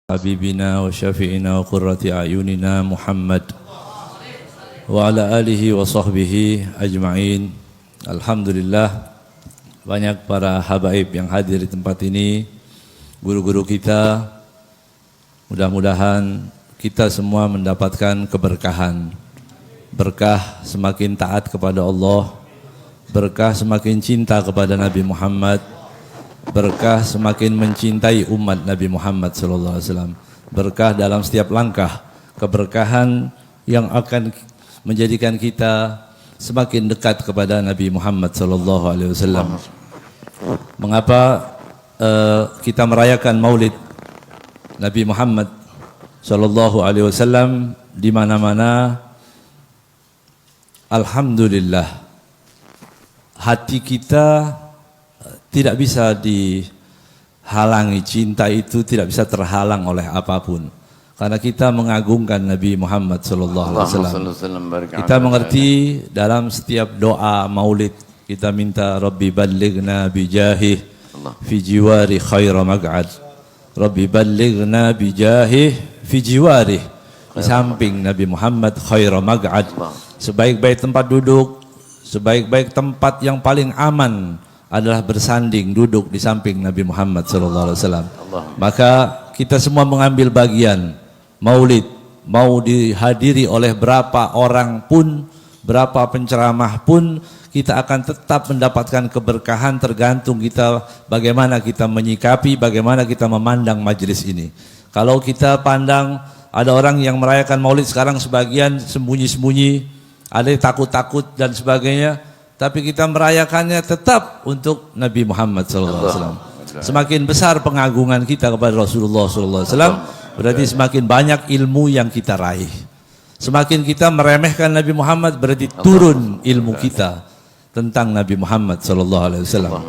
Habibina wa syafi'ina wa qurrati a'yunina Muhammad wa ala alihi wa sahbihi ajma'in. Alhamdulillah, banyak para habaib yang hadir di tempat ini, guru-guru kita. Mudah-mudahan kita semua mendapatkan keberkahan, berkah semakin taat kepada Allah, berkah semakin cinta kepada Nabi Muhammad, berkah semakin mencintai umat Nabi Muhammad SAW, berkah dalam setiap langkah, keberkahan yang akan menjadikan kita semakin dekat kepada Nabi Muhammad SAW. Mengapa kita merayakan Maulid Nabi Muhammad SAW di mana-mana? Alhamdulillah, hati kita tidak bisa dihalangi, cinta itu tidak bisa terhalang oleh apapun, karena kita mengagungkan Nabi Muhammad SAW. Kita mengerti dalam setiap doa maulid kita minta Rabbi ballighna bijahih fi jiwari khaira mag'ad. Rabbi ballighna bijahih fi jiwari, di samping Nabi Muhammad khaira mag'ad, sebaik-baik tempat duduk, sebaik-baik tempat yang paling aman adalah bersanding, duduk di samping Nabi Muhammad SAW. Maka kita semua mengambil bagian maulid, mau dihadiri oleh berapa orang pun, berapa penceramah pun, kita akan tetap mendapatkan keberkahan, tergantung kita bagaimana kita menyikapi, bagaimana kita memandang majelis ini. Kalau kita pandang ada orang yang merayakan maulid sekarang sebagian sembunyi-sembunyi, ada yang takut-takut dan sebagainya, tapi kita merayakannya tetap untuk Nabi Muhammad SAW. Semakin besar pengagungan kita kepada Rasulullah SAW, berarti semakin banyak ilmu yang kita raih. Semakin kita meremehkan Nabi Muhammad, berarti turun ilmu kita tentang Nabi Muhammad SAW.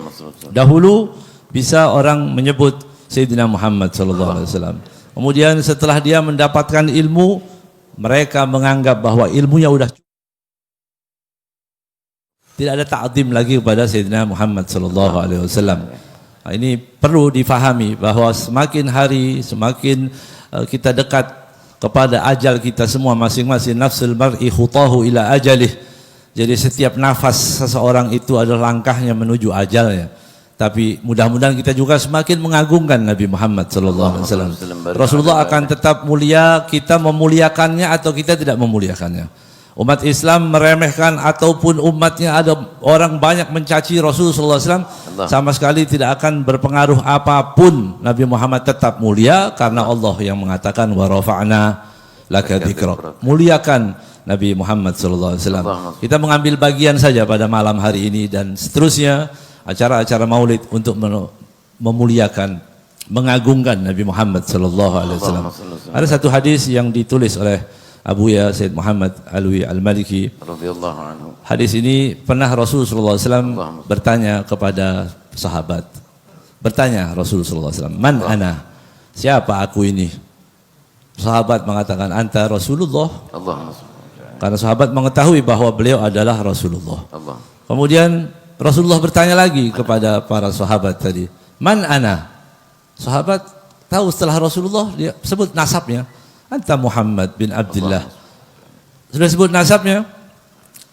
Dahulu bisa orang menyebut Sayyidina Muhammad SAW, kemudian setelah dia mendapatkan ilmu, mereka menganggap bahwa ilmunya udah cukup. Tidak ada ta'zim lagi kepada Sayyidina Muhammad SAW. Nah, ini perlu difahami bahwa semakin hari semakin kita dekat kepada ajal kita semua masing-masing. Nafsul mar'i khutahu ila ajalih. Jadi setiap nafas seseorang itu adalah langkahnya menuju ajalnya. Tapi mudah-mudahan kita juga semakin mengagungkan Nabi Muhammad SAW. Rasulullah akan tetap mulia, kita memuliakannya atau kita tidak memuliakannya. Umat Islam meremehkan ataupun umatnya ada orang banyak mencaci Rasulullah SAW, sama sekali tidak akan berpengaruh apapun. Nabi Muhammad tetap mulia karena Allah yang mengatakan wa rafa'na laka dzikrak. Muliakan Nabi Muhammad SAW. Kita mengambil bagian saja pada malam hari ini dan seterusnya acara-acara maulid untuk memuliakan, mengagungkan Nabi Muhammad SAW. Ada satu hadis yang ditulis oleh Abu Ya Sayyid Muhammad Alwi Al-Maliki. Hadis ini pernah Rasulullah SAW bertanya kepada sahabat. Bertanya Rasulullah SAW, man ana? Siapa aku ini? Sahabat mengatakan, anta Rasulullah. Karena sahabat mengetahui bahwa beliau adalah Rasulullah. Kemudian Rasulullah bertanya lagi kepada para sahabat tadi, man ana? Sahabat tahu setelah Rasulullah, dia sebut nasabnya. Anta Muhammad bin Abdullah. Sudah sebut nasabnya.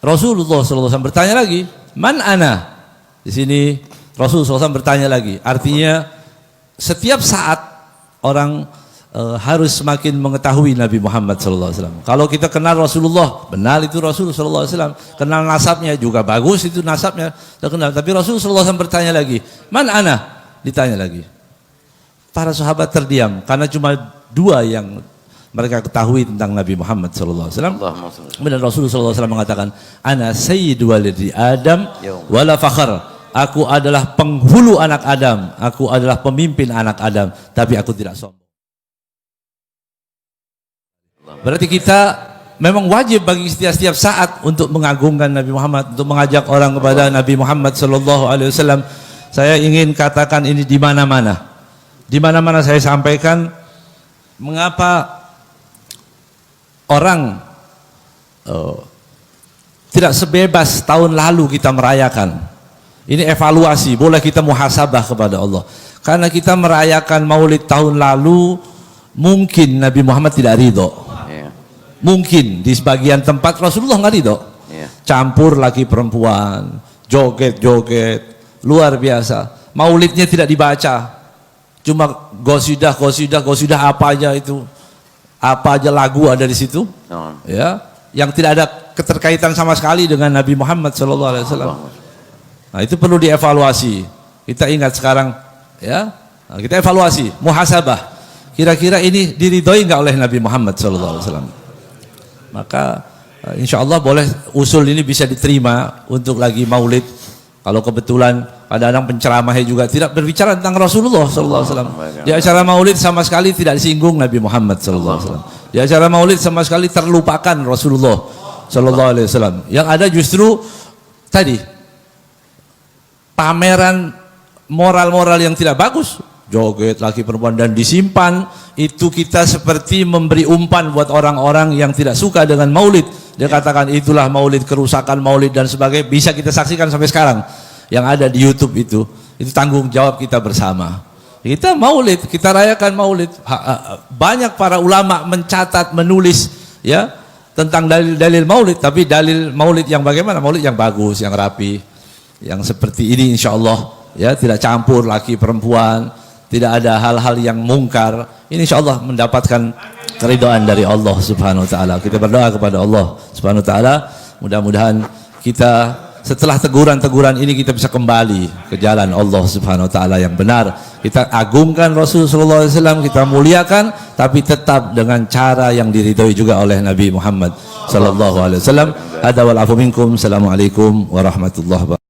Rasulullah SAW bertanya lagi, man ana? Di sini Rasulullah SAW bertanya lagi. Artinya setiap saat orang harus semakin mengetahui Nabi Muhammad SAW. Kalau kita kenal Rasulullah, benar itu Rasulullah SAW. Kenal nasabnya juga bagus, itu nasabnya terkenal. Tapi Rasulullah SAW bertanya lagi, man ana? Ditanya lagi. Para sahabat terdiam karena cuma dua yang mereka ketahui tentang Nabi Muhammad SAW. Kemudian Rasulullah SAW mengatakan, ana sayyidu walidi Adam wala fakhr. Aku adalah penghulu anak Adam, aku adalah pemimpin anak Adam, tapi aku tidak sombong. Berarti kita memang wajib bagi setiap saat untuk mengagungkan Nabi Muhammad, untuk mengajak orang kepada Nabi Muhammad SAW. Saya ingin katakan ini di mana-mana. Di mana-mana saya sampaikan, mengapa orang tidak sebebas tahun lalu kita merayakan. Ini evaluasi, boleh kita muhasabah kepada Allah. Karena kita merayakan maulid tahun lalu mungkin Nabi Muhammad tidak ridho. Iya. Mungkin di sebagian tempat Rasulullah nggak ridho. Iya. Campur laki perempuan, joget-joget, luar biasa. Maulidnya tidak dibaca, cuma gosidah apa aja itu, apa aja lagu ada di situ, ya, yang tidak ada keterkaitan sama sekali dengan Nabi Muhammad SAW. Nah itu perlu dievaluasi. Kita ingat sekarang, ya, nah, kita evaluasi, muhasabah. Kira-kira ini diridhoi nggak oleh Nabi Muhammad SAW? Maka insya Allah boleh usul ini bisa diterima untuk lagi maulid. Kalau kebetulan kadang-kadang penceramahnya juga tidak berbicara tentang Rasulullah SAW. Di acara maulid sama sekali tidak disinggung Nabi Muhammad SAW. Di acara maulid sama sekali terlupakan Rasulullah SAW. Yang ada justru tadi pameran moral-moral yang tidak bagus, joget laki perempuan, dan disimpan itu. Kita seperti memberi umpan buat orang-orang yang tidak suka dengan maulid. Dia katakan itulah maulid, kerusakan maulid dan sebagainya. Bisa kita saksikan sampai sekarang yang ada di YouTube itu tanggung jawab kita bersama. Kita maulid, kita rayakan maulid. Banyak para ulama mencatat, menulis, ya, tentang dalil-dalil maulid, tapi dalil maulid yang bagaimana? Maulid yang bagus, yang rapi, yang seperti ini insya Allah, ya, tidak campur laki perempuan, tidak ada hal-hal yang mungkar. Ini insya Allah mendapatkan keridhaan dari Allah Subhanahu Wa Taala. Kita berdoa kepada Allah Subhanahu Wa Taala, mudah-mudahan kita setelah teguran-teguran ini kita bisa kembali ke jalan Allah Subhanahu Wa Taala yang benar. Kita agungkan Rasulullah SAW, kita muliakan, tapi tetap dengan cara yang diridhoi juga oleh Nabi Muhammad SAW. Hada wal afu minkum. Assalamualaikum warahmatullahi wabarakatuh.